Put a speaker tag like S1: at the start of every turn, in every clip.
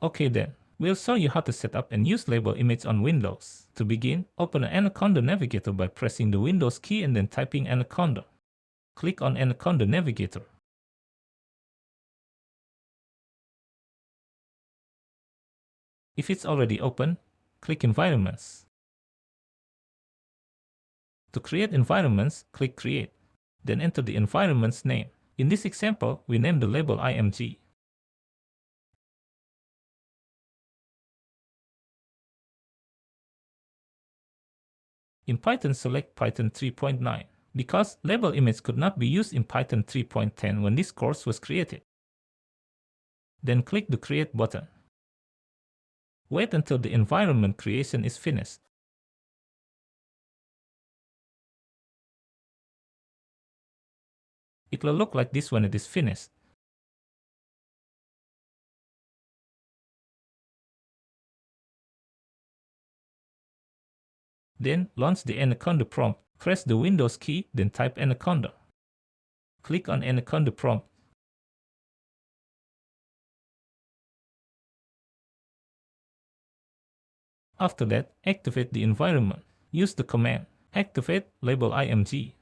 S1: Okay then, we'll show you how to set up and use LabelImg on Windows. To begin, open an Anaconda Navigator by pressing the Windows key and then typing Anaconda. Click on Anaconda Navigator. If it's already open, click Environments. To create environments, click Create. Then enter the environment's name. In this example, we name the label IMG. In Python, select Python 3.9, because LabelImg could not be used in Python 3.10 when this course was created. Then click the Create button. Wait until the environment creation is finished. It will look like this when it is finished. Then launch the Anaconda prompt. Press the Windows key, then type Anaconda. Click on Anaconda prompt. After that, activate the environment. Use the command activate LabelImg.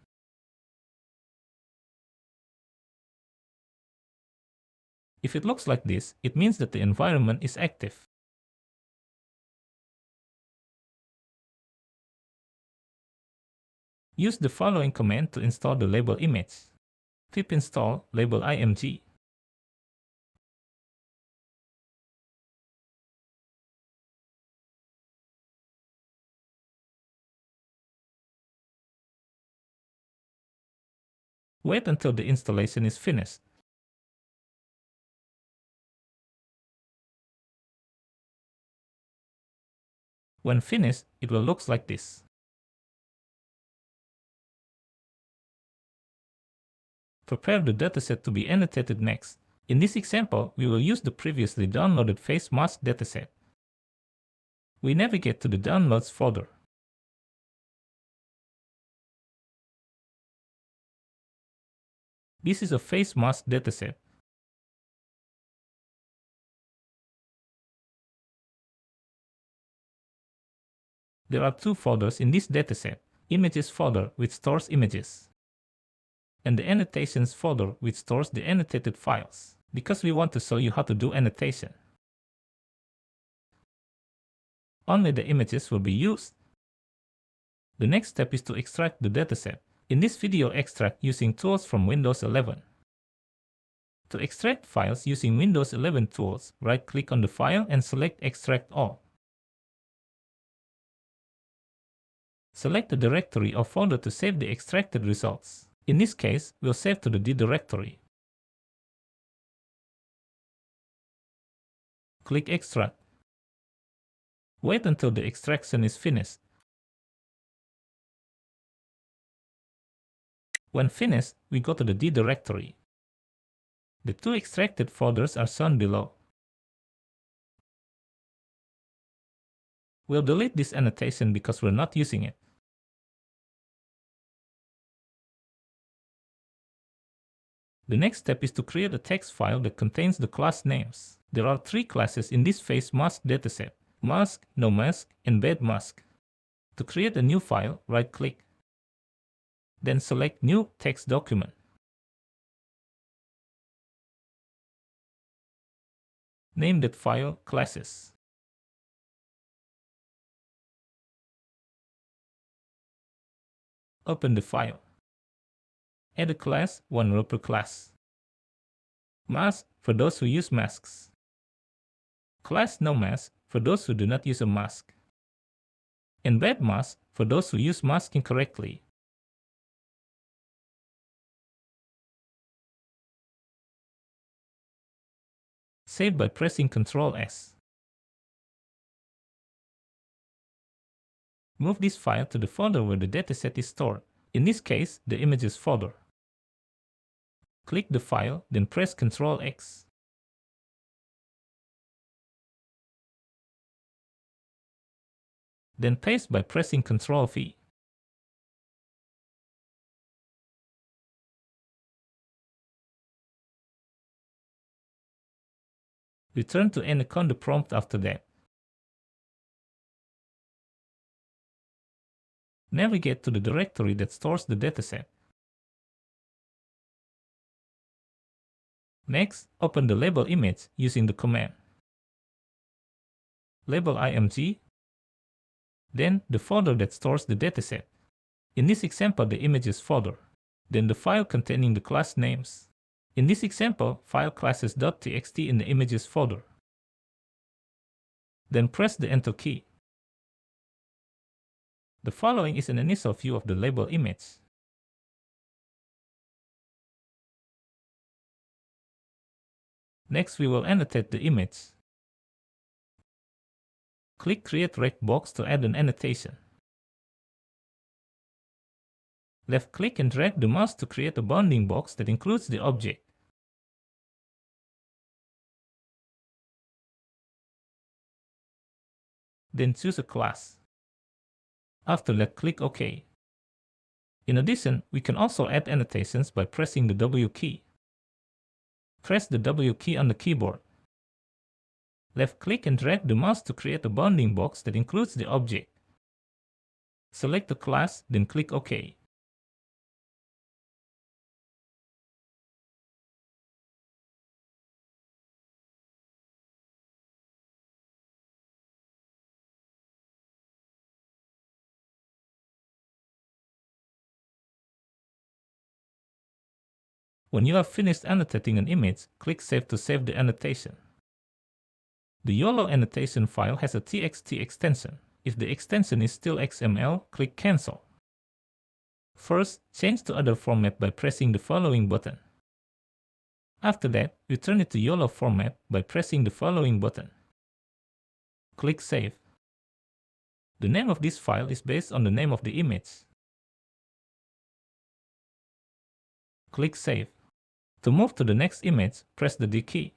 S1: If it looks like this, it means that the environment is active. Use the following command to install the LabelImg. Pip install LabelImg. Wait until the installation is finished. When finished, it will look like this. Prepare the dataset to be annotated next. In this example, we will use the previously downloaded face mask dataset. We navigate to the Downloads folder. This is a face mask dataset. There are two folders in this dataset: Images folder, which stores images, and the Annotations folder, which stores the annotated files, because we want to show you how to do annotation. Only the images will be used. The next step is to extract the dataset. In this video, extract using tools from Windows 11. To extract files using Windows 11 tools, right-click on the file and select Extract All. Select the directory or folder to save the extracted results. In this case, we'll save to the D directory. Click Extract. Wait until the extraction is finished. When finished, we go to the D directory. The two extracted folders are shown below. We'll delete this annotation because we're not using it. The next step is to create a text file that contains the class names. There are three classes in this face mask dataset: mask, no mask, and bed mask. To create a new file, right-click. Then select New Text Document. Name that file Classes. Open the file. Add a class, 1 row per class. Mask for those who use masks. Class no mask for those who do not use a mask. And bed mask for those who use masking correctly. Save by pressing Ctrl S. Move this file to the folder where the dataset is stored. In this case, the images folder. Click the file, then press Ctrl X. Then paste by pressing Ctrl V. Return to and echo the prompt after that. Navigate to the directory that stores the dataset. Next, open the label image using the command LabelImg, then the folder that stores the dataset. In this example, the images folder, then the file containing the class names. In this example, file classes.txt in the images folder. Then press the Enter key. The following is an initial view of the label image. Next, we will annotate the image. Click Create Rect Box to add an annotation. Left-click and drag the mouse to create a bounding box that includes the object. Then choose a class. After that, click OK. In addition, we can also add annotations by pressing the W key. Press the W key on the keyboard. Left-click and drag the mouse to create a bounding box that includes the object. Select the class, then click OK. When you have finished annotating an image, click Save to save the annotation. The YOLO annotation file has a TXT extension. If the extension is still XML, click Cancel. First, change to other format by pressing the following button. After that, return it to YOLO format by pressing the following button. Click Save. The name of this file is based on the name of the image. Click Save. To move to the next image, press the D key.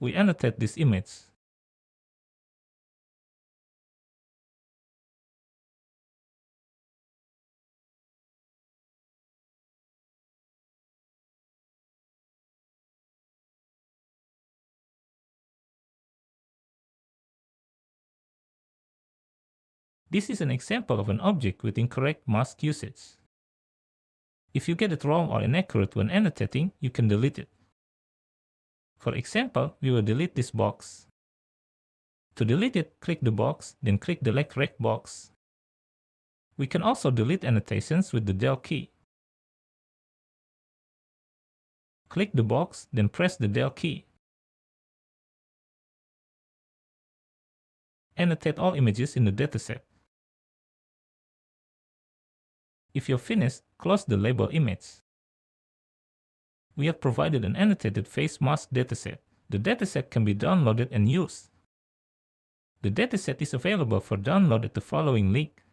S1: We annotate this image. This is an example of an object with incorrect mask usage. If you get it wrong or inaccurate when annotating, you can delete it. For example, we will delete this box. To delete it, click the box, then click the Rect box. We can also delete annotations with the Del key. Click the box, then press the Del key. Annotate all images in the dataset. If you're finished, close the label image. We have provided an annotated face mask dataset. The dataset can be downloaded and used. The dataset is available for download at the following link.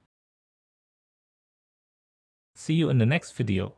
S1: See you in the next video.